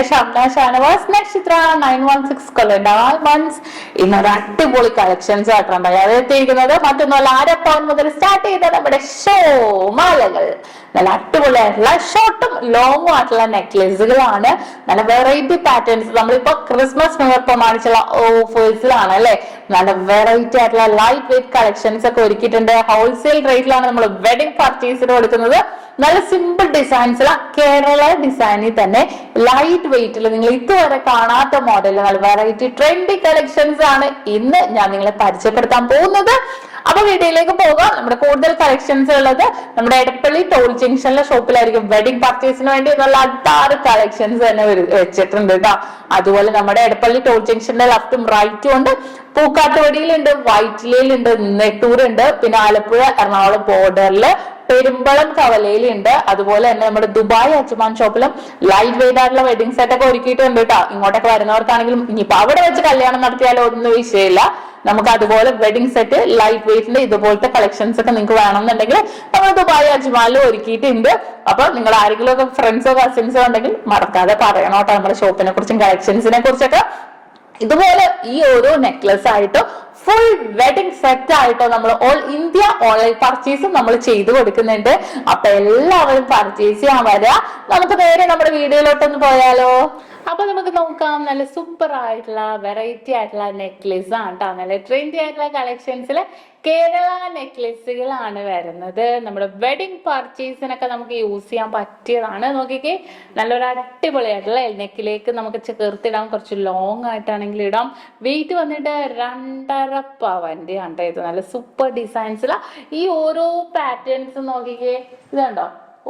SHAMNA Shanavas Nakshathra 916 Diamonds ഇന്നൊരു അടിപൊളി collections ആയിട്ടുണ്ടായി. അതെത്തിയിരിക്കുന്നത് മറ്റൊന്നുമല്ല, ആരപ്പവൻ മുതൽ സ്റ്റാർട്ട് ചെയ്ത നമ്മുടെ ഷോ മാലകൾ. നല്ല അടിപൊളിയായിട്ടുള്ള ഷോർട്ടും ലോങ്ങും ആയിട്ടുള്ള നെക്ലേസുകളാണ്. നല്ല വെറൈറ്റി പാറ്റേൺസ്. നമ്മളിപ്പോ ക്രിസ്മസ് ന്യൂ ഇയർ പ്രമാണിച്ചുള്ള ഓഫേഴ്സിലാണ് അല്ലെ. നല്ല വെറൈറ്റി ആയിട്ടുള്ള ലൈറ്റ് വെയിറ്റ് കളക്ഷൻസ് ഒക്കെ ഒരുക്കിയിട്ടുണ്ട്. ഹോൾസെയിൽ റേറ്റിലാണ് നമ്മൾ വെഡിങ് പർച്ചേസിന് കൊടുക്കുന്നത്. നല്ല സിമ്പിൾ ഡിസൈൻസില കേരള ഡിസൈനിൽ തന്നെ ലൈറ്റ് വെയിറ്റിൽ നിങ്ങൾ ഇതുവരെ കാണാത്ത മോഡലിൽ നല്ല വെറൈറ്റി ട്രെൻഡി കളക്ഷൻസ് ആണ് ഇന്ന് ഞാൻ നിങ്ങളെ പരിചയപ്പെടുത്താൻ പോകുന്നത്. അപ്പൊ വീഡിയോയിലേക്ക് പോകാം. നമ്മുടെ കൂടുതൽ കളക്ഷൻസ് ഉള്ളത് നമ്മുടെ എടപ്പള്ളി ടോൾ ജംഗ്ഷനിലെ ഷോപ്പിലായിരിക്കും. വെഡിങ് പർച്ചേസിന് വേണ്ടി നല്ല അടാറ് കളക്ഷൻസ് തന്നെ വെച്ചിട്ടുണ്ട് കേട്ടോ. അതുപോലെ നമ്മുടെ എടപ്പള്ളി ടോൾ ജംഗ്ഷന്റെ ലെഫ്റ്റും റൈറ്റും ഉണ്ട്. പൂക്കാട്ടുപടിയിലുണ്ട്, വൈറ്റിലയിലുണ്ട്, നെട്ടൂരുണ്ട്, പിന്നെ ആലപ്പുഴ എറണാകുളം ബോർഡറില് പെരുമ്പളം കവലയിലുണ്ട്. അതുപോലെ തന്നെ നമ്മുടെ ദുബായ് അജ്മാൻ ഷോപ്പിലും ലൈറ്റ് വെയിറ്റ് ആയിട്ടുള്ള വെഡിങ് സെറ്റ് ഒക്കെ ഒരുക്കിയിട്ടുണ്ട് കേട്ടോ. ഇങ്ങോട്ടൊക്കെ വരുന്നവർക്കാണെങ്കിലും ഇനിയിപ്പോ അവിടെ വെച്ച് കല്യാണം നടത്തിയാലോ ഒന്നും വിഷയമില്ല. നമുക്ക് അതുപോലെ വെഡിങ് സെറ്റ് ലൈറ്റ് വെയിറ്റിന്റെ ഇതുപോലത്തെ കളക്ഷൻസ് ഒക്കെ നിങ്ങൾക്ക് വേണമെന്നുണ്ടെങ്കിൽ നമ്മൾ ദുബായ് അജ്മാനിലും ഒരുക്കിയിട്ടുണ്ട്. അപ്പൊ നിങ്ങൾ ആരെങ്കിലും ഒക്കെ ഫ്രണ്ട്സോ കസിൻസോ ഉണ്ടെങ്കിൽ മറക്കാതെ പറയണം കേട്ടോ നമ്മുടെ ഷോപ്പിനെ കുറിച്ചും കളക്ഷൻസിനെ കുറിച്ചൊക്കെ. ഇതുപോലെ ഈ ഓരോ നെക്ലസ് ആയിട്ടോ ഫുൾ വെഡിങ് സെറ്റ് ആയിട്ടോ നമ്മൾ ഓൾ ഇന്ത്യ ഓൺലൈൻ പർച്ചേസും നമ്മൾ ചെയ്തു കൊടുക്കുന്നുണ്ട്. അപ്പൊ എല്ലാവരും പർച്ചേസ് ചെയ്യാൻ വരാ. നമുക്ക് നേരെ നമ്മുടെ വീഡിയോയിലോട്ടൊന്ന് പോയാലോ. അപ്പൊ നമുക്ക് നോക്കാം. നല്ല സൂപ്പർ ആയിട്ടുള്ള വെറൈറ്റി ആയിട്ടുള്ള നെക്ലേസ് ആണ് കേട്ടോ. നല്ല ട്രെൻഡി ആയിട്ടുള്ള കളക്ഷൻസിലെ കേരള നെക്ലേസുകളാണ് വരുന്നത്. നമ്മുടെ വെഡിങ് പർച്ചേസിനൊക്കെ നമുക്ക് യൂസ് ചെയ്യാൻ പറ്റിയതാണ്. നോക്കിക്കേ, നല്ലൊരു അടിപൊളിയായിട്ടുള്ള നെക്കിലേക്ക് നമുക്ക് ചേർത്തിടാം. കുറച്ച് ലോങ് ആയിട്ടാണെങ്കിൽ ഇടാം. വെയിറ്റ് വന്നിട്ട് 2.5 പവന്റെ ആണ് ഇത്. നല്ല സൂപ്പർ ഡിസൈൻസില ഈ ഓരോ പാറ്റേൺസ് നോക്കിക്കേ. ഇതുണ്ടോ,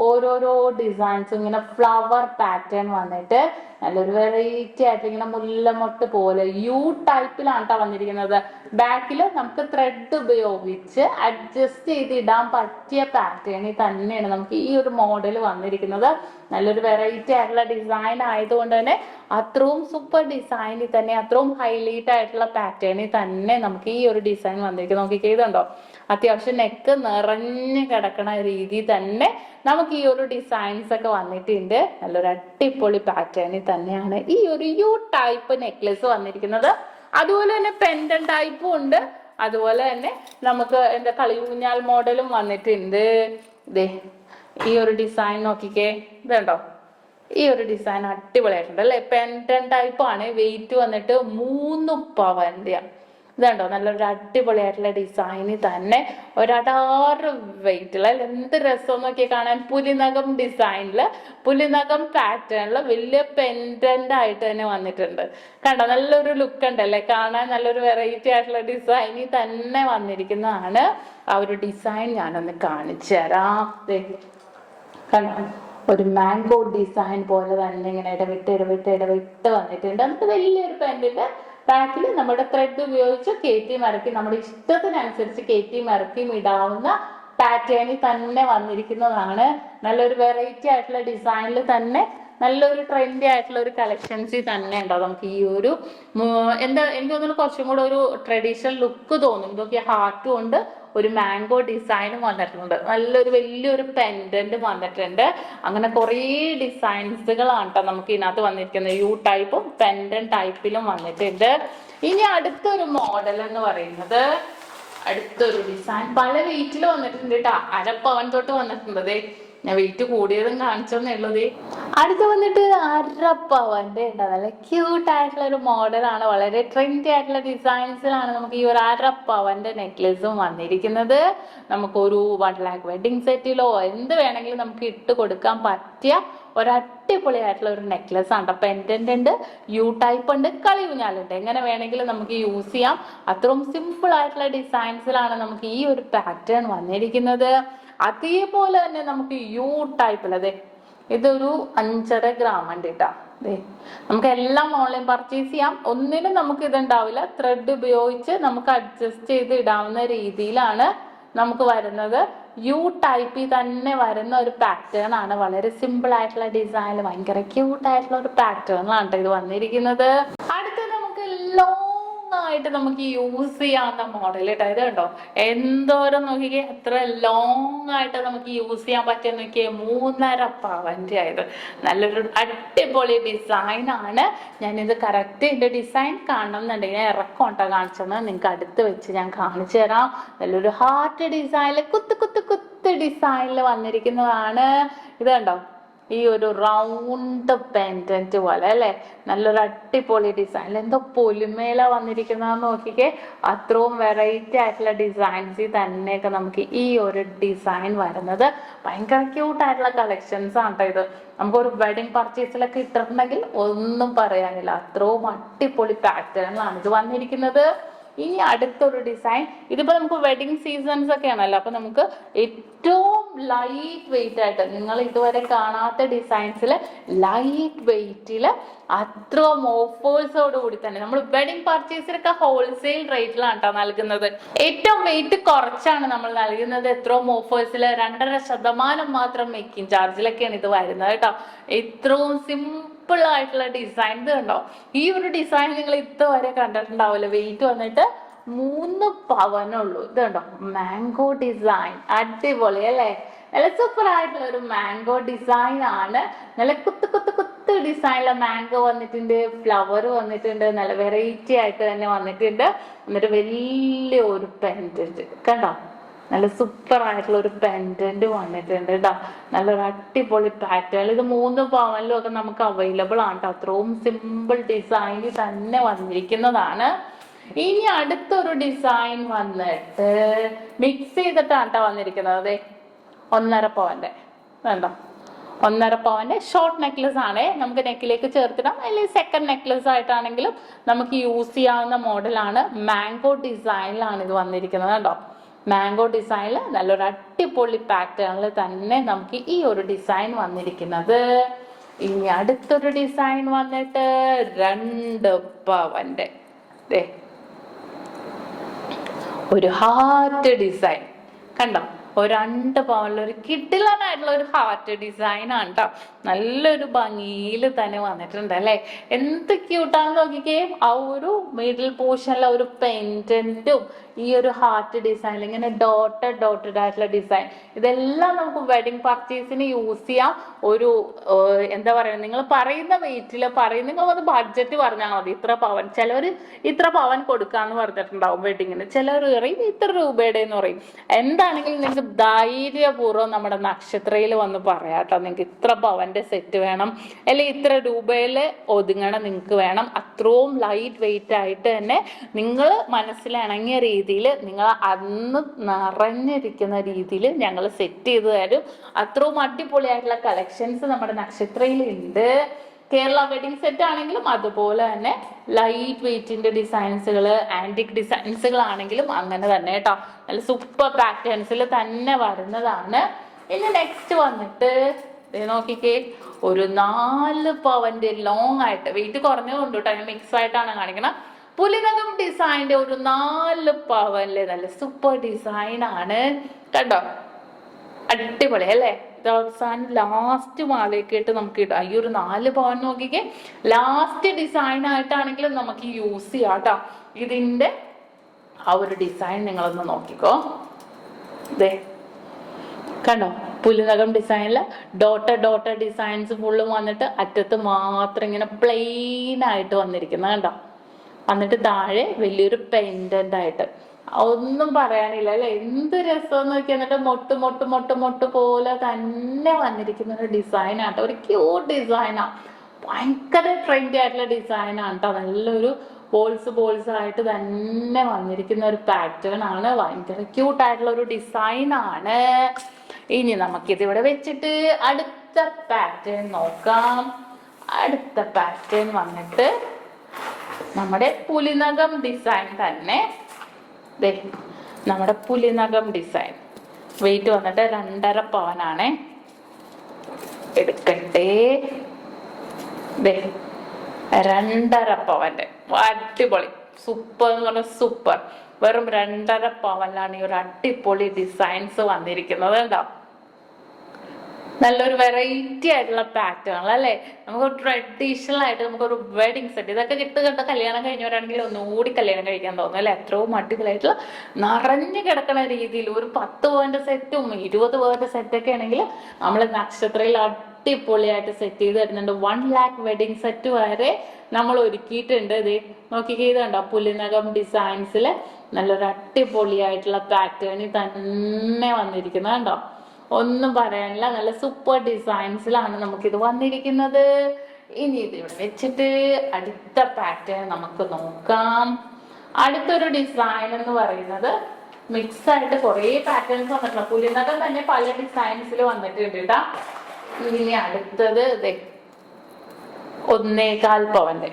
ഓരോരോ ഡിസൈൻസും ഇങ്ങനെ ഫ്ലവർ പാറ്റേൺ വന്നിട്ട് നല്ലൊരു വെറൈറ്റി ആയിട്ട് ഇങ്ങനെ മുല്ലമൊട്ട് പോലെ യു ടൈപ്പിലാണ് കേട്ടോ വന്നിരിക്കുന്നത്. ബാക്കിൽ നമുക്ക് ത്രെഡ് ഉപയോഗിച്ച് അഡ്ജസ്റ്റ് ചെയ്ത് ഇടാൻ പറ്റിയ പാറ്റേണിൽ തന്നെയാണ് നമുക്ക് ഈ ഒരു മോഡൽ വന്നിരിക്കുന്നത്. നല്ലൊരു വെറൈറ്റി ആയിട്ടുള്ള ഡിസൈൻ ആയതുകൊണ്ട് തന്നെ അത്രയും സൂപ്പർ ഡിസൈനിൽ തന്നെ അത്രയും ഹൈലൈറ്റ് ആയിട്ടുള്ള പാറ്റേണിൽ തന്നെ നമുക്ക് ഈ ഒരു ഡിസൈൻ വന്നിരിക്കുന്നത്. നോക്കി ചെയ്തുണ്ടോ, അത്യാവശ്യം നെക്ക് നിറഞ്ഞു കിടക്കണ രീതി തന്നെ നമുക്ക് ഈ ഒരു ഡിസൈൻസ് ഒക്കെ വന്നിട്ടുണ്ട്. നല്ലൊരു അടിപൊളി പാറ്റേണിൽ തന്നെയാണ് ഈ ഒരു യു ടൈപ്പ് നെക്ലസ് വന്നിരിക്കുന്നത്. അതുപോലെ തന്നെ പെൻഡൻ ടൈപ്പും ഉണ്ട്. അതുപോലെ തന്നെ നമുക്ക് എന്താ കളിയൂഞ്ഞാൽ മോഡലും വന്നിട്ടുണ്ട്. ഇതേ ഈ ഒരു ഡിസൈൻ നോക്കിക്കേ, ഇതുണ്ടോ, ഈ ഒരു ഡിസൈൻ അടിപൊളിയായിട്ടുണ്ട് അല്ലെ. പെൻഡൻ ടൈപ്പ് ആണ്. വെയിറ്റ് വന്നിട്ട് 3 പവന്റെ. ഇതുണ്ടോ, നല്ലൊരു അടിപൊളിയായിട്ടുള്ള ഡിസൈനിൽ തന്നെ ഒരടാറ് വെയിറ്റുള്ള എന്ത് രസം നോക്കിയാൽ കാണാൻ. പുലിനകം ഡിസൈനില് പുലിനകം പാറ്റേണില് വലിയ പെൻഡന്റ് ആയിട്ട് തന്നെ വന്നിട്ടുണ്ട്. കണ്ടോ, നല്ലൊരു ലുക്ക് ഉണ്ടല്ലേ കാണാൻ. നല്ലൊരു വെറൈറ്റി ആയിട്ടുള്ള ഡിസൈനിൽ തന്നെ വന്നിരിക്കുന്നതാണ്. ആ ഒരു ഡിസൈൻ ഞാനൊന്ന് കാണിച്ചു തരാം. കണ്ടോ, ഒരു മാംഗോ ഡിസൈൻ പോലെ തന്നെ ഇങ്ങനെ ഇടവിട്ട് വന്നിട്ടുണ്ട്. നമുക്ക് വലിയൊരു പെൻഡന്റ് ബാക്കിൽ നമ്മുടെ ത്രെഡ് ഉപയോഗിച്ച് കയറ്റി മറക്കി നമ്മുടെ ഇഷ്ടത്തിനനുസരിച്ച് കയറ്റി മറക്കിയും ഇടാവുന്ന പാറ്റേണിൽ തന്നെ വന്നിരിക്കുന്നതാണ്. നല്ലൊരു വെറൈറ്റി ആയിട്ടുള്ള ഡിസൈനിൽ തന്നെ നല്ലൊരു ട്രെൻഡി ആയിട്ടുള്ള ഒരു കളക്ഷൻസിൽ തന്നെ ഉണ്ടാവും. നമുക്ക് ഈ ഒരു എന്താ എനിക്ക് തോന്നുന്നു കുറച്ചും കൂടെ ഒരു ട്രഡീഷണൽ ലുക്ക് തോന്നും. ഇതൊക്കെ ഹാർട്ടും ഉണ്ട്, ഒരു മാംഗോ ഡിസൈനും വന്നിട്ടുണ്ട്. നല്ലൊരു വലിയൊരു പെൻഡന്റ് വന്നിട്ടുണ്ട്. അങ്ങനെ കുറേ ഡിസൈൻസുകളാണ് കേട്ടോ നമുക്ക് ഇതിനകത്ത് വന്നിരിക്കുന്നത്. യു ടൈപ്പും പെൻഡൻ ടൈപ്പിലും വന്നിട്ടുണ്ട്. ഇനി അടുത്തൊരു മോഡൽ എന്ന് പറയുന്നത് അടുത്തൊരു ഡിസൈൻ പല വെയിറ്റിൽ വന്നിട്ടുണ്ട് കേട്ടോ. 1/2 പവൻ തൊട്ട് വന്നിട്ടുണ്ട്. ഞാൻ വെയിറ്റ് കൂടിയതും കാണിച്ചെന്നേ ഉള്ളത്. അടുത്ത് വന്നിട്ട് 1/2 പവന്റെ ഉണ്ട്. നല്ല ക്യൂട്ട് ആയിട്ടുള്ള ഒരു മോഡലാണ്. വളരെ ട്രെൻഡി ആയിട്ടുള്ള ഡിസൈൻസിലാണ് നമുക്ക് ഈ ഒരു 1/2 പവന്റെ നെക്ലേസും വന്നിരിക്കുന്നത്. നമുക്കൊരു 1 lakh വെഡിങ് സെറ്റിലോ എന്ത് വേണമെങ്കിലും നമുക്ക് ഇട്ട് കൊടുക്കാൻ പറ്റിയ ഒരു അടിപൊളിയായിട്ടുള്ള ഒരു നെക്ലസ് ആണ്. പെൻഡന്റ് ഉണ്ട്, യു ടൈപ്പ് ഉണ്ട്, കളിയൂഞ്ഞാലുണ്ട്. എങ്ങനെ വേണമെങ്കിലും നമുക്ക് യൂസ് ചെയ്യാം. അത്രയും സിമ്പിൾ ആയിട്ടുള്ള ഡിസൈൻസിലാണ് നമുക്ക് ഈ ഒരു പാറ്റേൺ വന്നിരിക്കുന്നത്. അതേപോലെ തന്നെ നമുക്ക് യു ടൈപ്പിൽ അതെ ഇതൊരു 5.5 ഗ്രാം ഉണ്ട് കേട്ടോ. അതെ, നമുക്ക് എല്ലാം ഓൺലൈൻ പർച്ചേസ് ചെയ്യാം. ഒന്നിനും നമുക്ക് ഇതുണ്ടാവില്ല. ത്രെഡ് ഉപയോഗിച്ച് നമുക്ക് അഡ്ജസ്റ്റ് ചെയ്ത് ഇടാവുന്ന രീതിയിലാണ് നമുക്ക് വരുന്നത്. യു ടൈപ്പിൽ തന്നെ വരുന്ന ഒരു പാറ്റേൺ ആണ്. വളരെ സിമ്പിൾ ആയിട്ടുള്ള ഡിസൈനിൽ ഭയങ്കര ക്യൂട്ട് ആയിട്ടുള്ള ഒരു പാറ്റേണിലാണ് ഇത് വന്നിരിക്കുന്നത്. അടുത്ത നമുക്ക് ലോങ് ആയിട്ട് നമുക്ക് യൂസ് ചെയ്യാവുന്ന മോഡൽ കേട്ടോ. ഇത് കണ്ടോ എന്തോരം നോക്കിക്കേ, എത്ര ലോങ് ആയിട്ട് നമുക്ക് യൂസ് ചെയ്യാൻ പറ്റിയ നോക്കിയേ, 3.5 പവന്റെ ആയത്. നല്ലൊരു അടിപൊളി ഡിസൈൻ ആണ്. ഞാനിത് കറക്റ്റ് ഇതിന്റെ ഡിസൈൻ കാണണം എന്നുണ്ടെങ്കിൽ ഞാൻ ഇറക്കോട്ടോ കാണിച്ചത്, നിങ്ങൾക്ക് അടുത്ത് വെച്ച് ഞാൻ കാണിച്ചു തരാം. നല്ലൊരു ഹാർട്ട് ഡിസൈനിൽ കുത്ത് കുത്ത് കുത്ത് ഡിസൈനിൽ വന്നിരിക്കുന്നതാണ്. ഇത് കണ്ടോ ഈ ഒരു റൗണ്ട് പെൻഡന്റ് പോലെ അല്ലെ, നല്ലൊരു അടിപൊളി ഡിസൈൻ. എന്തോ പൊലിമേല വന്നിരിക്കുന്നതെന്ന് നോക്കിക്കേ, അത്രയും വെറൈറ്റി ആയിട്ടുള്ള ഡിസൈൻസിൽ തന്നെയൊക്കെ നമുക്ക് ഈ ഒരു ഡിസൈൻ വരുന്നത്. ഭയങ്കര ക്യൂട്ടായിട്ടുള്ള കളക്ഷൻസ് ആണ് കേട്ടോ ഇത്. നമുക്കൊരു വെഡിങ് പർച്ചേസിലൊക്കെ ഇട്ടിട്ടുണ്ടെങ്കിൽ ഒന്നും പറയാനില്ല, അത്രയും അടിപൊളി പാറ്റേണിലാണ് ഇത് വന്നിരിക്കുന്നത്. ഇനി അടുത്തൊരു ഡിസൈൻ, ഇതിപ്പോ നമുക്ക് വെഡിങ് സീസൺസ് ഒക്കെ ആണല്ലോ, അപ്പൊ നമുക്ക് ഏറ്റവും ലൈറ്റ് വെയിറ്റ് ആയിട്ട്, നിങ്ങൾ ഇതുവരെ കാണാത്ത ഡിസൈൻസിൽ ലൈറ്റ് വെയിറ്റില് അത്രയും ഓഫേഴ്സോട് കൂടി തന്നെ നമ്മൾ വെഡിങ് പർച്ചേസിലൊക്കെ ഹോൾസെയിൽ റേറ്റിലാണ് കേട്ടോ നൽകുന്നത്. ഏറ്റവും വെയിറ്റ് കുറച്ചാണ് നമ്മൾ നൽകുന്നത്. എത്രയും ഓഫേഴ്സിൽ 2.5% മാത്രം മേക്കിംഗ് ചാർജിലൊക്കെയാണ് ഇത് വരുന്നത് കേട്ടോ. ഇത്രയും സിമ്പിൾ ആയിട്ടുള്ള ഡിസൈൻ. ഇത് കണ്ടോ, ഈ ഒരു ഡിസൈൻ നിങ്ങൾ ഇതുവരെ കണ്ടിട്ടുണ്ടാവില്ല. വെയിറ്റ് വന്നിട്ട് 3 പവനുള്ളൂ. ഇത് കണ്ടോ, മാംഗോ ഡിസൈൻ, അടിപൊളി അല്ലേ, നല്ല സൂപ്പർ ആയിട്ടുള്ള ഒരു മാംഗോ ഡിസൈൻ ആണ്. നല്ല കുത്ത് കുത്ത് കുത്ത് ഡിസൈനിലെ മാംഗോ വന്നിട്ടുണ്ട്, ഫ്ലവർ വന്നിട്ടുണ്ട്, നല്ല വെറൈറ്റി ആയിട്ട് തന്നെ വന്നിട്ടുണ്ട്. എന്നിട്ട് വലിയ ഒരു പെൻഡന്റ് കണ്ടോ, നല്ല സൂപ്പർ ആയിട്ടുള്ള ഒരു പെൻഡന്റ് വന്നിട്ടുണ്ട് കേട്ടോ. നല്ലൊരു അടിപൊളി പാറ്റേൺ. ഇത് 3 പവനിലും ഒക്കെ നമുക്ക് അവൈലബിൾ ആണ് കേട്ടോ. അത്രയും സിമ്പിൾ ഡിസൈനിൽ തന്നെ വന്നിരിക്കുന്നതാണ്. ഇനി അടുത്തൊരു ഡിസൈൻ വന്നിട്ട് മിക്സ് ചെയ്തിട്ടാണ് കേട്ടോ വന്നിരിക്കുന്നത്. അതെ 1.5 പവന്റെ വേണ്ടോ, 1.5 പവന്റെ ഷോർട്ട് നെക്ലസ് ആണ്. നമുക്ക് നെക്കിലേക്ക് ചേർത്തിടാം, അല്ലെങ്കിൽ സെക്കൻഡ് നെക്ലസ് ആയിട്ടാണെങ്കിലും നമുക്ക് യൂസ് ചെയ്യാവുന്ന മോഡലാണ്. മാംഗോ ഡിസൈനിലാണ് ഇത് വന്നിരിക്കുന്നത് കേട്ടോ. മാംഗോ ഡിസൈനിൽ നല്ലൊരു അടിപൊളി പാറ്റേണിൽ തന്നെ നമുക്ക് ഈ ഒരു ഡിസൈൻ വന്നിരിക്കുന്നത്. ഇനി അടുത്തൊരു ഡിസൈൻ വന്നിട്ട് 2 പവന്റെ ഒരു ഹാർട്ട് ഡിസൈൻ കണ്ടോ. ഒരു 2 പവനിലൊരു കിടിലനായിട്ടുള്ള ഒരു ഹാർട്ട് ഡിസൈൻ ആണ് കേട്ടോ. നല്ലൊരു ഭംഗിയിൽ തന്നെ വന്നിട്ടുണ്ട് അല്ലെ, എന്ത് ക്യൂട്ടാന്ന് നോക്കിക്കേ. ആ ഒരു മിഡിൽ പോർഷനിലെ ഒരു പെൻഡന്റും ഈ ഒരു ഹാർട്ട് ഡിസൈൻ, ഇങ്ങനെ ഡോട്ടഡ് ആയിട്ടുള്ള ഡിസൈൻ, ഇതെല്ലാം നമുക്ക് വെഡിങ് പർച്ചേസിന് യൂസ് ചെയ്യാം. ഒരു എന്താ പറയുക, നിങ്ങൾ പറയുന്ന വെയിറ്റിൽ നിങ്ങൾ വന്ന് ബഡ്ജറ്റ് പറഞ്ഞാൽ മതി. ഇത്ര പവൻ, ചിലവർ ഇത്ര പവൻ കൊടുക്കാന്ന് പറഞ്ഞിട്ടുണ്ടാവും വെഡിങ്ങിന്, ചിലവർ പറയും ഇത്ര രൂപയുടെ എന്ന് പറയും. എന്താണെങ്കിലും നിങ്ങൾക്ക് ധൈര്യപൂർവ്വം നമ്മുടെ നക്ഷത്രയിൽ വന്ന് പറയാട്ടോ, നിങ്ങൾക്ക് ഇത്ര പവന്റെ സെറ്റ് വേണം, അല്ലെങ്കിൽ ഇത്ര രൂപയിൽ ഒതുങ്ങണം നിങ്ങൾക്ക് വേണം. അത്രയും ലൈറ്റ് വെയിറ്റ് ആയിട്ട് തന്നെ നിങ്ങൾ മനസ്സിലിണങ്ങിയ രീതിയിൽ, നിങ്ങൾ അന്ന് നിറഞ്ഞിരിക്കുന്ന രീതിയിൽ ഞങ്ങൾ സെറ്റ് ചെയ്ത് തരും. അത്രയും അടിപൊളിയായിട്ടുള്ള കളക്ഷൻസ് നമ്മുടെ നക്ഷത്രയിൽ ഉണ്ട്. കേരള വെഡിങ് സെറ്റ് ആണെങ്കിലും അതുപോലെ തന്നെ ലൈറ്റ് വെയിറ്റിന്റെ ഡിസൈൻസുകൾ, ആന്റിക് ഡിസൈൻസുകൾ ആണെങ്കിലും അങ്ങനെ തന്നെ കേട്ടോ. നല്ല സൂപ്പർ പാറ്റേൺസിൽ തന്നെ വരുന്നതാണ്. ഇനി നെക്സ്റ്റ് വന്നിട്ട് നോക്കിക്കേ, ഒരു 4 പവന്റെ ലോങ് ആയിട്ട്, വെയിറ്റ് കുറഞ്ഞതുകൊണ്ട് കേട്ടോ, ഞാൻ മിക്സ് ആയിട്ടാണ് കാണിക്കണം. പുലിനകം ഡിസൈൻ്റെ ഒരു 4 പവനിലെ നല്ല സൂപ്പർ ഡിസൈൻ ആണ് കണ്ടോ. അടിപൊളി അല്ലേ. അവസാനം ലാസ്റ്റ് മാലയൊക്കെ ഇട്ട് നമുക്ക് ഇടാം. ഈ ഒരു 4 പവൻ നോക്കിക്കേ, ലാസ്റ്റ് ഡിസൈൻ ആയിട്ടാണെങ്കിലും നമുക്ക് യൂസ് ചെയ്യാം കേട്ടോ. ഇതിന്റെ ആ ഒരു ഡിസൈൻ നിങ്ങളൊന്ന് നോക്കിക്കോ. ദേ കണ്ടോ, പുലിനകം ഡിസൈനില് ഡോട്ട ഡിസൈൻസ് ഫുള്ളും വന്നിട്ട് അറ്റത്ത് മാത്രം ഇങ്ങനെ പ്ലെയിൻ ആയിട്ട് വന്നിരിക്കുന്നത് കണ്ടോ. എന്നിട്ട് താഴെ വലിയൊരു പെൻഡന്റ് ആയിട്ട്, ഒന്നും പറയാനില്ല അല്ലെ, എന്ത് രസം നോക്കി. എന്നിട്ട് മൊട്ട് പോലെ തന്നെ വന്നിരിക്കുന്ന ഒരു ഡിസൈൻ ആട്ടോ. ഒരു ക്യൂട്ട് ഡിസൈനാ, ഭയങ്കര ട്രെൻഡി ആയിട്ടുള്ള ഡിസൈൻ ആണ് കേട്ടോ. നല്ലൊരു ബോൾസ് ആയിട്ട് തന്നെ വന്നിരിക്കുന്ന ഒരു പാറ്റേൺ ആണ്. ഭയങ്കര ക്യൂട്ട് ആയിട്ടുള്ള ഒരു ഡിസൈൻ ആണ്. ഇനി നമുക്കിതിവിടെ വെച്ചിട്ട് അടുത്ത പാറ്റേൺ നോക്കാം. അടുത്ത പാറ്റേൺ വന്നിട്ട് നമ്മുടെ പുലിനകം ഡിസൈൻ തന്നെ. നമ്മുടെ പുലിനകം ഡിസൈൻ വെയിറ്റ് വന്നിട്ട് 2.5 പവനാണ്. എടുക്കട്ടെ, 2.5 പവന്റെ അടിപൊളി സൂപ്പർ എന്ന് പറഞ്ഞ സൂപ്പർ. വെറും 2.5 പവനിലാണ് ഈ ഒരു അടിപൊളി ഡിസൈൻസ് വന്നിരിക്കുന്നത് കേട്ടോ. നല്ലൊരു വെറൈറ്റി ആയിട്ടുള്ള പാറ്റേൺ അല്ലേ, നമുക്ക് ട്രഡീഷണൽ ആയിട്ട് നമുക്കൊരു വെഡിങ് സെറ്റ് ഇതൊക്കെ കണ്ട കല്യാണം കഴിഞ്ഞവരാണെങ്കിൽ ഒന്നുകൂടി കല്യാണം കഴിക്കാൻ തോന്നും അല്ലെ. അത്രയും അടിപൊളിയായിട്ടുള്ള നിറഞ്ഞു കിടക്കുന്ന രീതിയിൽ ഒരു 10 പവന്റെ സെറ്റും 20 പവന്റെ സെറ്റൊക്കെ ആണെങ്കിൽ നമ്മൾ നക്ഷത്രയിൽ അടിപൊളിയായിട്ട് സെറ്റ് ചെയ്ത് തരുന്നുണ്ട്. 1 lakh വെഡിങ് സെറ്റ് വരെ നമ്മൾ ഒരുക്കിയിട്ടുണ്ട്. ഇത് നോക്കിക്കേ, ഇത് കണ്ടോ പുലിനകം ഡിസൈൻസിൽ നല്ലൊരു അടിപൊളിയായിട്ടുള്ള പാറ്റേണിൽ തന്നെ വന്നിരിക്കുന്നത് കണ്ടോ. ഒന്നും പറയാനില്ല, നല്ല സൂപ്പർ ഡിസൈൻസിലാണ് നമുക്കിത് വന്നിരിക്കുന്നത്. ഇനി ഇത് ഇവിടെ വെച്ചിട്ട് അടുത്ത പാറ്റേൺ നമുക്ക് നോക്കാം. അടുത്തൊരു ഡിസൈൻ എന്ന് പറയുന്നത് മിക്സ് ആയിട്ട് കുറേ പാറ്റേൺസ് വന്നിട്ടുണ്ട്. പുലിനകം തന്നെ പല ഡിസൈൻസിൽ വന്നിട്ടുണ്ട് കേട്ടാ. ഇനി അടുത്തത് 1.25 പവന്റെ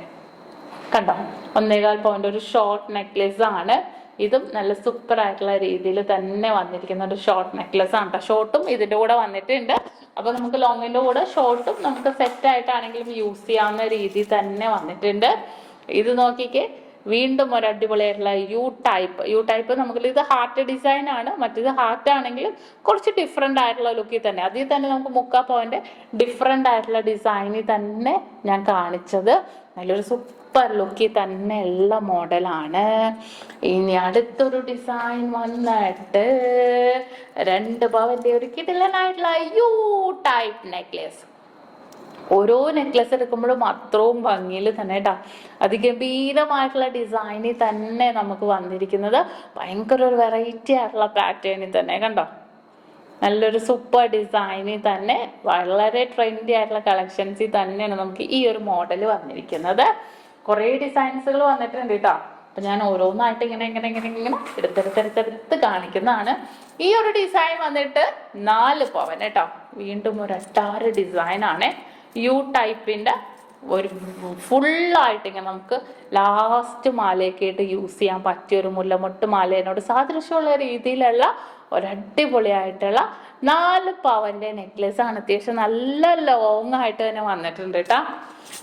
കണ്ടോ, 1.25 പവന്റെ ഒരു ഷോർട്ട് നെക്ലേസ് ആണ്. ഇതും നല്ല സൂപ്പർ ആയിട്ടുള്ള രീതിയിൽ തന്നെ വന്നിരിക്കുന്ന ഒരു ഷോർട്ട് നെക്ലസ് ആണ് കേട്ടോ. ഷോർട്ടും ഇതിന്റെ കൂടെ വന്നിട്ടുണ്ട്. അപ്പൊ നമുക്ക് ലോങ്ങിന്റെ കൂടെ ഷോർട്ടും നമുക്ക് സെറ്റ് ആയിട്ടാണെങ്കിലും യൂസ് ചെയ്യാവുന്ന രീതിയിൽ തന്നെ വന്നിട്ടുണ്ട്. ഇത് നോക്കിക്കേ, വീണ്ടും ഒരു അടിപൊളിയായിട്ടുള്ള യു ടൈപ്പ് നമുക്ക് ഇത് ഹാർട്ട് ഡിസൈൻ ആണ്. മറ്റേത് ഹാർട്ട് ആണെങ്കിലും കുറച്ച് ഡിഫറെന്റ് ആയിട്ടുള്ള ലുക്കിൽ തന്നെ, അതിൽ തന്നെ നമുക്ക് 3/4 പവന്റെ ഡിഫറെന്റ് ആയിട്ടുള്ള ഡിസൈനിൽ തന്നെ ഞാൻ കാണിച്ചത്. നല്ലൊരു സൂപ്പർ ലുക്കിൽ തന്നെ ഉള്ള മോഡലാണ്. ഇനി അടുത്തൊരു ഡിസൈൻ വന്നിട്ട് 2 പവന്റെ ഒരു കിടിലനായിട്ടുള്ള യു ടൈപ്പ് നെക്ലേസ്. ഓരോ നെക്ലസ് എടുക്കുമ്പോഴും അത്രയും ഭംഗിയിൽ തന്നെ കേട്ടോ, അതിഗംഭീരമായിട്ടുള്ള ഡിസൈനിൽ തന്നെ നമുക്ക് വന്നിരിക്കുന്നത്. ഭയങ്കര ഒരു വെറൈറ്റി ആയിട്ടുള്ള പാറ്റേണിൽ തന്നെ കണ്ടോ, നല്ലൊരു സൂപ്പർ ഡിസൈനിൽ തന്നെ വളരെ ട്രെൻഡി ആയിട്ടുള്ള കളക്ഷൻസിൽ തന്നെയാണ് നമുക്ക് ഈ ഒരു മോഡൽ വന്നിരിക്കുന്നത്. കുറേ ഡിസൈൻസുകൾ വന്നിട്ടുണ്ട് കേട്ടോ. അപ്പൊ ഞാൻ ഓരോന്നായിട്ട് ഇങ്ങനെ എടുത്തെടുത്ത് കാണിക്കുന്നതാണ്. ഈ ഒരു ഡിസൈൻ വന്നിട്ട് 4 പവൻ കേട്ടോ. വീണ്ടും ഒരു അട്ടാറ് ഡിസൈൻ ആണ്. യു ടൈപ്പിന്റെ ഒരു ഫുള്ളായിട്ട് ഇങ്ങനെ നമുക്ക് ലാസ്റ്റ് മാലയൊക്കെ ആയിട്ട് യൂസ് ചെയ്യാൻ പറ്റിയ ഒരു മുല്ലമൊട്ട് മാലേനോട് സാദൃശ്യമുള്ള രീതിയിലുള്ള ഒരടിപൊളിയായിട്ടുള്ള 4 പവന്റെ നെക്ലേസ് ആണ്. അത്യാവശ്യം നല്ല ലോങ് ആയിട്ട് തന്നെ വന്നിട്ടുണ്ട് കേട്ടോ.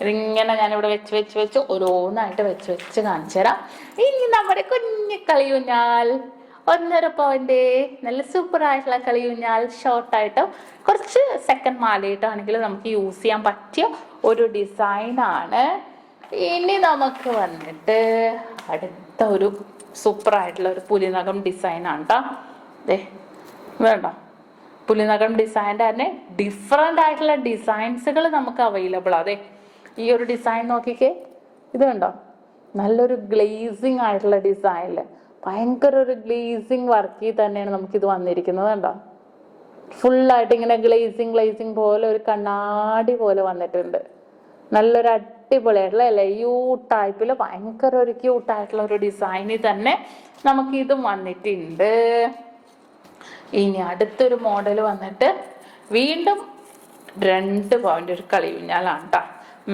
ഇതിങ്ങനെ ഞാനിവിടെ വെച്ച് ഓരോന്നായിട്ട് വെച്ച് കാണിച്ചു തരാം. ഇനി നമ്മുടെ കുഞ്ഞു കളിയൂഞ്ഞാൽ 1.5 പവന്റെ നല്ല സൂപ്പർ ആയിട്ടുള്ള കളിയൂഞ്ഞാൽ ഷോർട്ടായിട്ടും കുറച്ച് സെക്കൻഡ് മാലയിട്ടാണെങ്കിലും നമുക്ക് യൂസ് ചെയ്യാൻ പറ്റിയ ഒരു ഡിസൈൻ ആണ്. ഇനി നമുക്ക് വന്നിട്ട് അടുത്ത ഒരു സൂപ്പർ ആയിട്ടുള്ള ഒരു പുലിനകം ഡിസൈൻ ആണ് കേട്ടോ. വേണ്ട, പുലിനകം ഡിസൈൻ്റെ തന്നെ ഡിഫറെൻ്റ് ആയിട്ടുള്ള ഡിസൈൻസുകൾ നമുക്ക് അവൈലബിൾ. അതെ, ഈ ഒരു ഡിസൈൻ നോക്കിക്കേ, ഇത് കണ്ടോ, നല്ലൊരു ഗ്ലേസിങ് ആയിട്ടുള്ള ഡിസൈനില് ഭയങ്കര ഒരു ഗ്ലേസിങ് വർക്കിൽ തന്നെയാണ് നമുക്കിത് വന്നിരിക്കുന്നത് കണ്ടോ. ഫുള്ളായിട്ട് ഇങ്ങനെ ഗ്ലേസിങ് പോലെ ഒരു കണ്ണാടി പോലെ വന്നിട്ടുണ്ട്. നല്ലൊരു അടിപൊളിയായിട്ടുള്ള അല്ലേ, യു ടൈപ്പിൽ ഭയങ്കര ഒരു ക്യൂട്ടായിട്ടുള്ള ഒരു ഡിസൈനിൽ തന്നെ നമുക്ക് ഇതും വന്നിട്ടുണ്ട്. ഇനി അടുത്തൊരു മോഡൽ വന്നിട്ട് വീണ്ടും 2 പവന്റെ ഒരു കളിയൂഞ്ഞാലാണ് കേട്ടോ.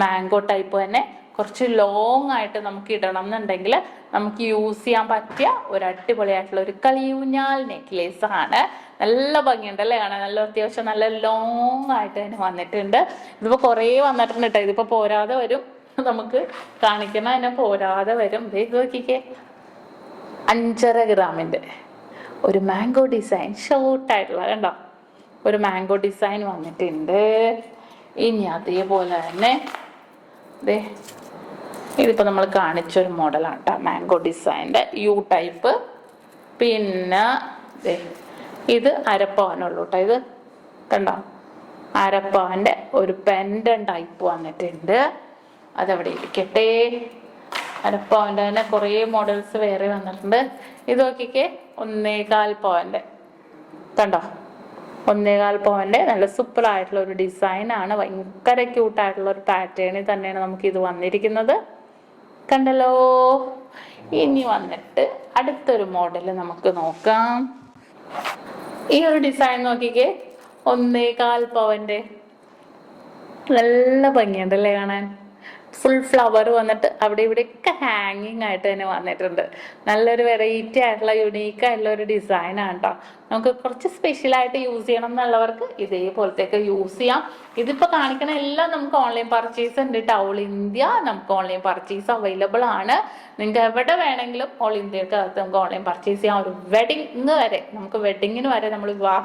മാംഗോ ടൈപ്പ് തന്നെ കുറച്ച് ലോങ് ആയിട്ട് നമുക്ക് ഇടണം എന്നുണ്ടെങ്കിൽ നമുക്ക് യൂസ് ചെയ്യാൻ പറ്റിയ ഒരു അടിപൊളിയായിട്ടുള്ള ഒരു കളിയൂഞ്ഞാൽ നെക്ലേസ് ആണ്. നല്ല ഭംഗിയുണ്ട് അല്ലേ കാണാൻ, നല്ല അത്യാവശ്യം നല്ല ലോങ് ആയിട്ട് തന്നെ വന്നിട്ടുണ്ട്. ഇതിപ്പോ കുറേ വന്നിട്ടുണ്ട് കേട്ടോ. ഇതിപ്പോ പോരാതെ വരും, നമുക്ക് കാണിക്കണ തന്നെ പോരാതെ വരും. ഇത് നോക്കിക്കേ, 5.5 ഗ്രാമിന്റെ ഒരു മാംഗോ ഡിസൈൻ ഷോർട്ടായിട്ടുള്ള കണ്ടോ, ഒരു മാംഗോ ഡിസൈൻ വന്നിട്ടുണ്ട്. ഇനി അതേപോലെ തന്നെ ഇതിപ്പോൾ നമ്മൾ കാണിച്ചൊരു മോഡലാണ് കേട്ടോ, മാംഗോ ഡിസൈൻ്റെ യു ടൈപ്പ്. പിന്നെ ഇത് 1/2 പവനുള്ളൂ കേട്ടോ. ഇത് കണ്ടോ, 1/2 പവൻ്റെ ഒരു പെൻഡൻ ടൈപ്പ് വന്നിട്ടുണ്ട്. അതവിടെ ഇരിക്കട്ടെ. 1/2 പവൻ്റെ തന്നെ കുറേ മോഡൽസ് വേറെ വന്നിട്ടുണ്ട്. ഇത് നോക്കിക്കേ, 1.25 പവൻ്റെ കണ്ടോ, 1.25 പവന്റെ നല്ല സൂപ്പർ ആയിട്ടുള്ള ഒരു ഡിസൈൻ ആണ്. ഭയങ്കര ക്യൂട്ടായിട്ടുള്ള ഒരു പാറ്റേണിൽ തന്നെയാണ് നമുക്ക് ഇത് വന്നിരിക്കുന്നത് കണ്ടല്ലോ. ഇനി വന്നിട്ട് അടുത്തൊരു മോഡൽ നമുക്ക് നോക്കാം. ഈ ഒരു ഡിസൈൻ നോക്കിക്കേ, 1.25 പവന്റെ നല്ല ഭംഗിയുണ്ടല്ലേ കാണാൻ. ഫുൾ ഫ്ലവർ വന്നിട്ട് അവിടെ ഇവിടെയൊക്കെ ഹാങ്ങിങ് ആയിട്ട് തന്നെ വന്നിട്ടുണ്ട്. നല്ലൊരു വെറൈറ്റി ആയിട്ടുള്ള യുണീക്ക് ആയിട്ടുള്ള ഒരു ഡിസൈൻ ആണ് കേട്ടോ. നമുക്ക് കുറച്ച് സ്പെഷ്യലായിട്ട് യൂസ് ചെയ്യണം എന്നുള്ളവർക്ക് ഇതേപോലത്തെയൊക്കെ യൂസ് ചെയ്യാം. ഇതിപ്പോൾ കാണിക്കണ എല്ലാം നമുക്ക് ഓൺലൈൻ പർച്ചേസ് ഉണ്ട് കേട്ടോ. ഓൾ ഇന്ത്യ നമുക്ക് ഓൺലൈൻ പർച്ചേസ് അവൈലബിൾ ആണ്. നിങ്ങൾക്ക് എവിടെ വേണമെങ്കിലും ഓൾ ഇന്ത്യക്കകത്ത് നമുക്ക് ഓൺലൈൻ പർച്ചേസ് ചെയ്യാം. ഒരു വെഡിങ് വരെ, നമുക്ക് വെഡിങ്ങിന് വരെ, നമ്മൾ വിവാഹ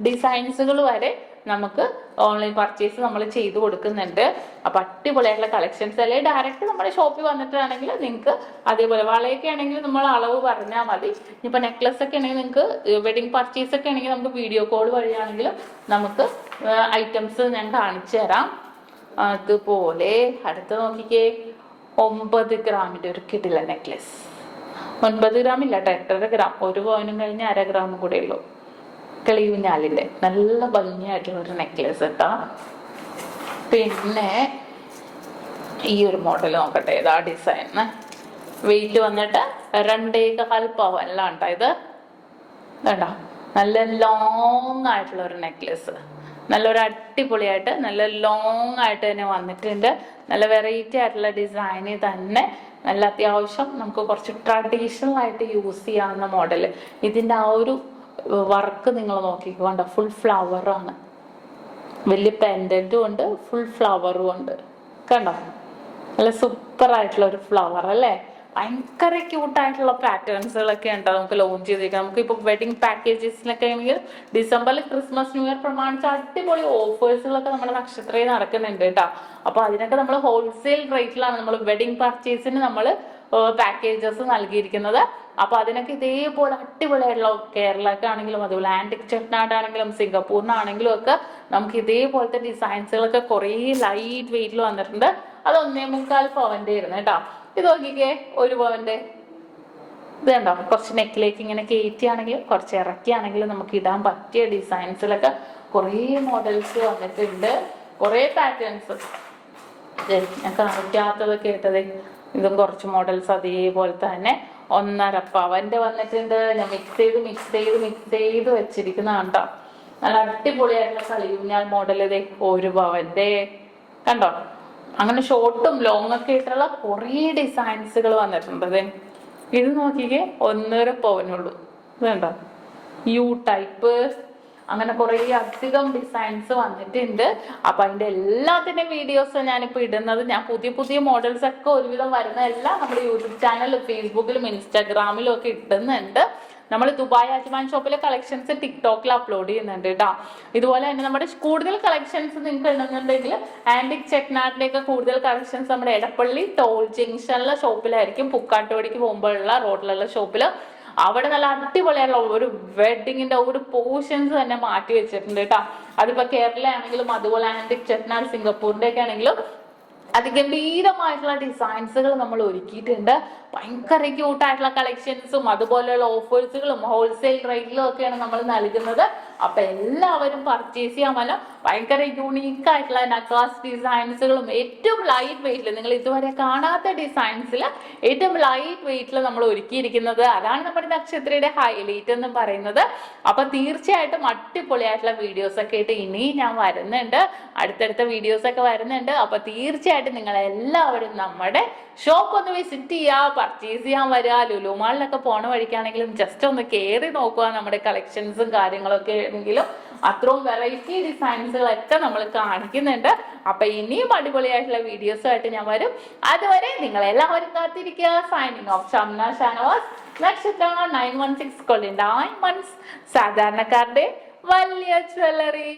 ഡിസൈൻസുകൾ വരെ നമുക്ക് ഓൺലൈൻ പർച്ചേസ് നമ്മൾ ചെയ്ത് കൊടുക്കുന്നുണ്ട്. അപ്പൊ അടിപൊളിയായിട്ടുള്ള കളക്ഷൻസ് അല്ലെ ഡയറക്റ്റ് നമ്മുടെ ഷോപ്പിൽ വന്നിട്ടാണെങ്കിൽ നിങ്ങൾക്ക് അതേപോലെ വളയൊക്കെ ആണെങ്കിൽ നമ്മൾ അളവ് പറഞ്ഞാൽ മതി. ഇപ്പൊ നെക്ലസ് ഒക്കെ ആണെങ്കിൽ നിങ്ങൾക്ക് വെഡിങ് പർച്ചേസ് ഒക്കെ ആണെങ്കിൽ നമുക്ക് വീഡിയോ കോൾ വഴിയാണെങ്കിലും നമുക്ക് ഐറ്റംസ് ഞാൻ കാണിച്ചു തരാം. അതുപോലെ അടുത്ത് നോക്കിക്കേ, 9 ഗ്രാമിന്റെ ഒരു കിടില നെക്ലസ്. 9 ഗ്രാം ഇല്ല, 8.5 ഗ്രാം, 1 പവനും കഴിഞ്ഞ് 1/2 ഗ്രാം കൂടെ ഉള്ളൂ. കിളിയൂഞ്ഞാലിന്റെ നല്ല ഭംഗിയായിട്ടുള്ള ഒരു നെക്ലസ് കേട്ടോ. പിന്നെ ഈ ഒരു മോഡൽ നോക്കട്ടെ, ഏതാ ഡിസൈൻ. വെയിറ്റ് വന്നിട്ട് 2.25 പവനിലാണ് കേട്ടോ ഇത്. വേണ്ട, നല്ല ലോങ് ആയിട്ടുള്ള ഒരു നെക്ലസ്, നല്ലൊരു അടിപൊളിയായിട്ട് നല്ല ലോങ് ആയിട്ട് തന്നെ വന്നിട്ടുണ്ട്. നല്ല വെറൈറ്റി ആയിട്ടുള്ള ഡിസൈനിൽ തന്നെ നല്ല അത്യാവശ്യം നമുക്ക് കുറച്ച് ട്രഡീഷണൽ ആയിട്ട് യൂസ് ചെയ്യാവുന്ന മോഡൽ. ഇതിൻ്റെ ആ ഒരു വർക്ക് നിങ്ങൾ നോക്കിക്കോണ്ട, ഫുൾ ഫ്ലവറാണ്, വലിയ പെൻഡന്റും ഉണ്ട്, ഫുൾ ഫ്ലവറും ഉണ്ട്. കണ്ടോ, നല്ല സൂപ്പർ ആയിട്ടുള്ള ഒരു ഫ്ലവർ അല്ലേ. ഭയങ്കര ക്യൂട്ടായിട്ടുള്ള പാറ്റേൺസുകളൊക്കെ ഉണ്ട് നമുക്ക് ലോഞ്ച് ചെയ്തിരിക്കുന്നത്. നമുക്ക് ഇപ്പോൾ വെഡിങ് പാക്കേജസിലൊക്കെ ആണെങ്കിൽ ഡിസംബറിൽ ക്രിസ്മസ് ന്യൂ ഇയർ പ്രമാണിച്ച് അടിപൊളി ഓഫേഴ്സുകളൊക്കെ നമ്മുടെ നക്ഷത്രയിൽ നടക്കുന്നുണ്ട് കേട്ടോ. അപ്പൊ അതിനൊക്കെ നമ്മൾ ഹോൾസെയിൽ റേറ്റിലാണ് നമ്മൾ വെഡിങ് പർച്ചേസിന് നമ്മൾ പാക്കേജസ് നൽകിയിരിക്കുന്നത്. അപ്പൊ അതിനൊക്കെ ഇതേപോലെ അടിപൊളിയായിട്ടുള്ള കേരളക്കാണെങ്കിലും അതുപോലെ ആന്റിക് ചെട്നാടാണെങ്കിലും സിംഗപ്പൂരിനാണെങ്കിലും ഒക്കെ നമുക്ക് ഇതേപോലത്തെ ഡിസൈൻസുകളൊക്കെ കുറേ ലൈറ്റ് വെയിറ്റിൽ വന്നിട്ടുണ്ട്. അത് 1.25 പവന്റെ ആയിരുന്നു കേട്ടോ. ഇത് നോക്കിക്കേ, 1 പവന്റെ. ഇത് കണ്ടോ, കുറച്ച് നെക്കിലേക്ക് ഇങ്ങനെ കയറ്റിയാണെങ്കിലും കുറച്ച് ഇറക്കിയാണെങ്കിലും നമുക്ക് ഇടാൻ പറ്റിയ ഡിസൈൻസിലൊക്കെ കുറേ മോഡൽസ് വന്നിട്ടുണ്ട്, കുറേ പാറ്റേൺസ്. ഞാൻ കാണിക്കാത്തത് കേട്ടത് ഇതും കുറച്ച് മോഡൽസ് അതേപോലെ തന്നെ 1.5 പവന്റെ വന്നിട്ടുണ്ട്. ഞാൻ മിക്സ് ചെയ്ത് വെച്ചിരിക്കുന്നതാണ് കേട്ടോ. നല്ല അടിപൊളിയായിട്ടുള്ള കളിയൂഞ്ഞാൽ മോഡൽ ഇതേ 1 പവന്റെ. കണ്ടോ, അങ്ങനെ ഷോർട്ടും ലോങ് ഒക്കെ ആയിട്ടുള്ള കുറേ ഡിസൈൻസുകൾ വന്നിട്ടുണ്ട്. ഇത് നോക്കിക്കേ, 1.5 പവനുള്ളൂ. ഇത് കണ്ടോ, യു ടൈപ്പ്, അങ്ങനെ കുറേ അധികം ഡിസൈൻസ് വന്നിട്ടുണ്ട്. അപ്പൊ അതിന്റെ എല്ലാത്തിന്റെയും വീഡിയോസ് ഞാനിപ്പോ ഇടുന്നത്, ഞാൻ പുതിയ മോഡൽസ് ഒക്കെ ഒരുവിധം വരുന്നതെല്ലാം നമ്മുടെ യൂട്യൂബ് ചാനൽ, ഫേസ്ബുക്കിലും ഇൻസ്റ്റാഗ്രാമിലും ഒക്കെ ഇടുന്നുണ്ട്. നമ്മൾ ദുബായ് അജ്മാൻ ഷോപ്പിലെ കളക്ഷൻസ് ടിക്ടോക്കിൽ അപ്ലോഡ് ചെയ്യുന്നുണ്ട് കേട്ടോ. ഇതുപോലെ തന്നെ നമ്മുടെ കൂടുതൽ കളക്ഷൻസ് നിങ്ങൾക്ക് ഉണ്ടെന്നുണ്ടെങ്കിൽ ആന്റിക് ചെട്നാടിന്റെ കൂടുതൽ കളക്ഷൻസ് നമ്മുടെ എടപ്പള്ളി ടോൾ ജംഗ്ഷനിലെ ഷോപ്പിലായിരിക്കും. പുക്കാട്ടുപടിക്ക് പോകുമ്പോഴുള്ള റോഡിലുള്ള ഷോപ്പില് അവിടെ നല്ല അടിപൊളിയുള്ള ഒരു വെഡിങ്ങിന്റെ ഒരു പോർഷൻസ് തന്നെ മാറ്റി വെച്ചിട്ടുണ്ട് കേട്ടോ. അതിപ്പോ കേരള ആണെങ്കിലും അതുപോലെ ആന്റിക് ചെട്നാട് സിംഗപ്പൂരിന്റെ ഒക്കെ ആണെങ്കിലും അതിഗംഭീരമായിട്ടുള്ള ഡിസൈൻസുകൾ നമ്മൾ ഒരുക്കിയിട്ടുണ്ട്. ഭയങ്കര ക്യൂട്ടായിട്ടുള്ള കളക്ഷൻസും അതുപോലെയുള്ള ഓഫേഴ്സുകളും ഹോൾസെയിൽ റേറ്റിലും ഒക്കെയാണ് നമ്മൾ നൽകുന്നത്. അപ്പൊ എല്ലാവരും പർച്ചേസ് ചെയ്യാമല്ലോ. ഭയങ്കര യൂണീക്ക് ആയിട്ടുള്ള നക്കാസ് ഡിസൈൻസുകളും ഏറ്റവും ലൈറ്റ് വെയിറ്റിൽ, നിങ്ങൾ ഇതുവരെ കാണാത്ത ഡിസൈൻസിൽ ഏറ്റവും ലൈറ്റ് വെയിറ്റിൽ നമ്മൾ ഒരുക്കിയിരിക്കുന്നത്. അതാണ് നമ്മുടെ നക്ഷത്രയുടെ ഹൈലൈറ്റ് എന്ന് പറയുന്നത്. അപ്പൊ തീർച്ചയായിട്ടും അടിപൊളിയായിട്ടുള്ള വീഡിയോസ് ഒക്കെ ആയിട്ട് ഇനി ഞാൻ വരുന്നുണ്ട്, അടുത്തടുത്ത വീഡിയോസ് ഒക്കെ വരുന്നുണ്ട്. അപ്പൊ തീർച്ചയായിട്ടും നിങ്ങൾ എല്ലാവരും നമ്മുടെ ഷോപ്പ് ഒന്ന് വിസിറ്റ് ചെയ്യുക, പർച്ചേസ് ചെയ്യാൻ വരിക. ലുലു മാളിലൊക്കെ പോണ വഴിക്കാണെങ്കിലും ജസ്റ്റ് ഒന്ന് കയറി നോക്കുക. നമ്മുടെ കളക്ഷൻസും കാര്യങ്ങളൊക്കെ ആണെങ്കിലും അത്രയും വെറൈറ്റി ഡിസൈൻസുകളൊക്കെ നമ്മൾ കാണിക്കുന്നുണ്ട്. അപ്പൊ ഇനിയും അടിപൊളിയായിട്ടുള്ള വീഡിയോസുമായിട്ട് ഞാൻ വരും. അതുവരെ നിങ്ങൾ എല്ലാവരും കാത്തിരിക്കുക. സൈനിങ് ഓഫ്, ഷംന ഷാനവാസ്, നക്ഷത്ര 916 കൊള്ളിൻ ഡയമണ്ട്സ്, സാധാരണക്കാരുടെ വലിയ ജ്വല്ലറി.